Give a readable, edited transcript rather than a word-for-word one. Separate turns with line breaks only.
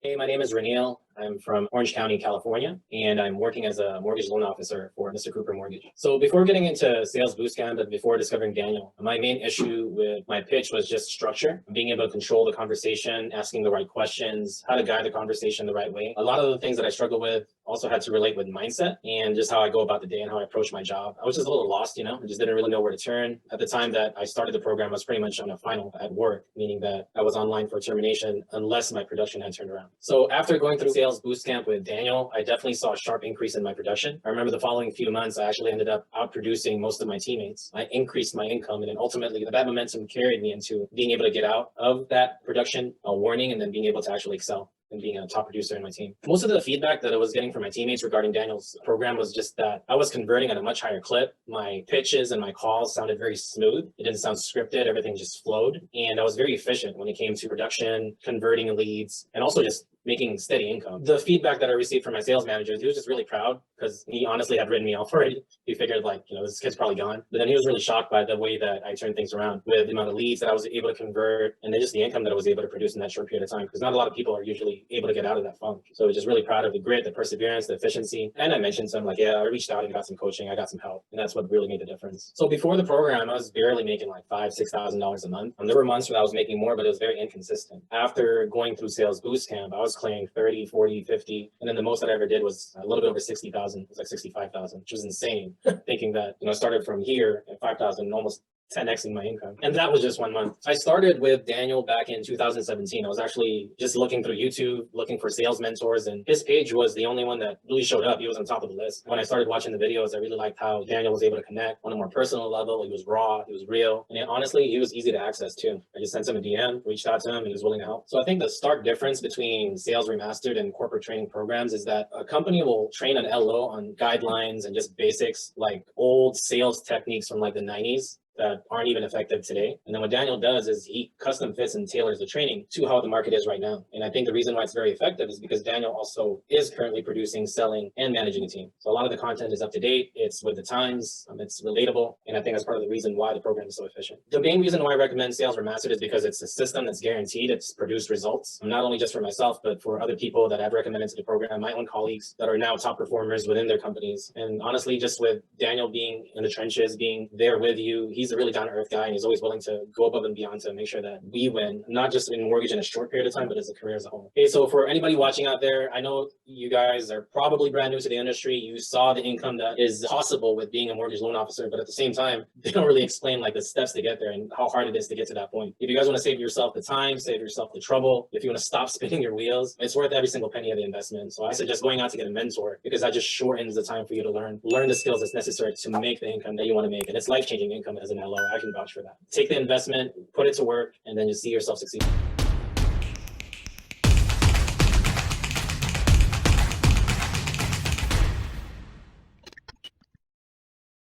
Hey, my name is Reneil. I'm from Orange County, California, and I'm working as a mortgage loan officer for Mr. Cooper Mortgage. So before getting into Sales Bootcamp and before discovering Daniel, my main issue with my pitch was just structure, being able to control the conversation, asking the right questions, how to guide the conversation the right way. A lot of the things that I struggle with also had to relate with mindset and just how I go about the day and how I approach my job. I was just a little lost, I just didn't really know where to turn. At the time that I started the program, I was pretty much on a final at work, meaning that I was online for termination unless my production had turned around. So after going through Sales Bootcamp with Daniel, I definitely saw a sharp increase in my production. I remember the following few months, I actually ended up outproducing most of my teammates. I increased my income, and then ultimately that momentum carried me into being able to get out of that production warning and then being able to actually excel and being a top producer in my team. Most of the feedback that I was getting from my teammates regarding Daniel's program was just that I was converting at a much higher clip. My pitches and my calls sounded very smooth. It didn't sound scripted. Everything just flowed. And I was very efficient when it came to production, converting leads, and also just making steady income. The feedback that I received from my sales manager, he was just really proud because he honestly had written me off already. He figured this kid's probably gone. But then he was really shocked by the way that I turned things around with the amount of leads that I was able to convert and then just the income that I was able to produce in that short period of time, because not a lot of people are usually able to get out of that funk. So I was just really proud of the grit, the perseverance, the efficiency. And I mentioned some I reached out and got some coaching. I got some help, and that's what really made the difference. So before the program, I was barely making $5,000-$6,000 a month. There were months where I was making more, but it was very inconsistent. After going through Sales Bootcamp, I was clearing 30, 40, 50. And then the most that I ever did was a little bit over 60,000. It was like 65,000, which was insane. Thinking that, I started from here at 5,000, almost 10xing my income. And that was just 1 month. I started with Daniel back in 2017. I was actually just looking through YouTube, looking for sales mentors, and his page was the only one that really showed up. He was on top of the list. When I started watching the videos, I really liked how Daniel was able to connect on a more personal level. He was raw, he was real, and honestly, he was easy to access too. I just sent him a DM, reached out to him, and he was willing to help. So I think the stark difference between Sales Remastered and corporate training programs is that a company will train an LO on guidelines and just basics like old sales techniques from the 90s that aren't even effective today. And then what Daniel does is he custom fits and tailors the training to how the market is right now. And I think the reason why it's very effective is because Daniel also is currently producing, selling, and managing a team. So a lot of the content is up to date, it's with the times, it's relatable, and I think that's part of the reason why the program is so efficient. The main reason why I recommend Sales Remastered is because it's a system that's guaranteed. It's produced results, not only just for myself, but for other people that I've recommended to the program, my own colleagues that are now top performers within their companies. And honestly, just with Daniel being in the trenches, being there with you, he's a really down-to-earth guy, and he's always willing to go above and beyond to make sure that we win, not just in mortgage in a short period of time, but as a career as a whole. Okay, so for anybody watching out there, I know you guys are probably brand new to the industry. You saw the income that is possible with being a mortgage loan officer, but at the same time, they don't really explain the steps to get there and how hard it is to get to that point. If you guys want to save yourself the time, save yourself the trouble, if you want to stop spinning your wheels, it's worth every single penny of the investment. So I suggest going out to get a mentor, because that just shortens the time for you to learn the skills that's necessary to make the income that you want to make. And it's life-changing income as an LO. I can vouch for that. Take the investment, put it to work, and then just see yourself succeed.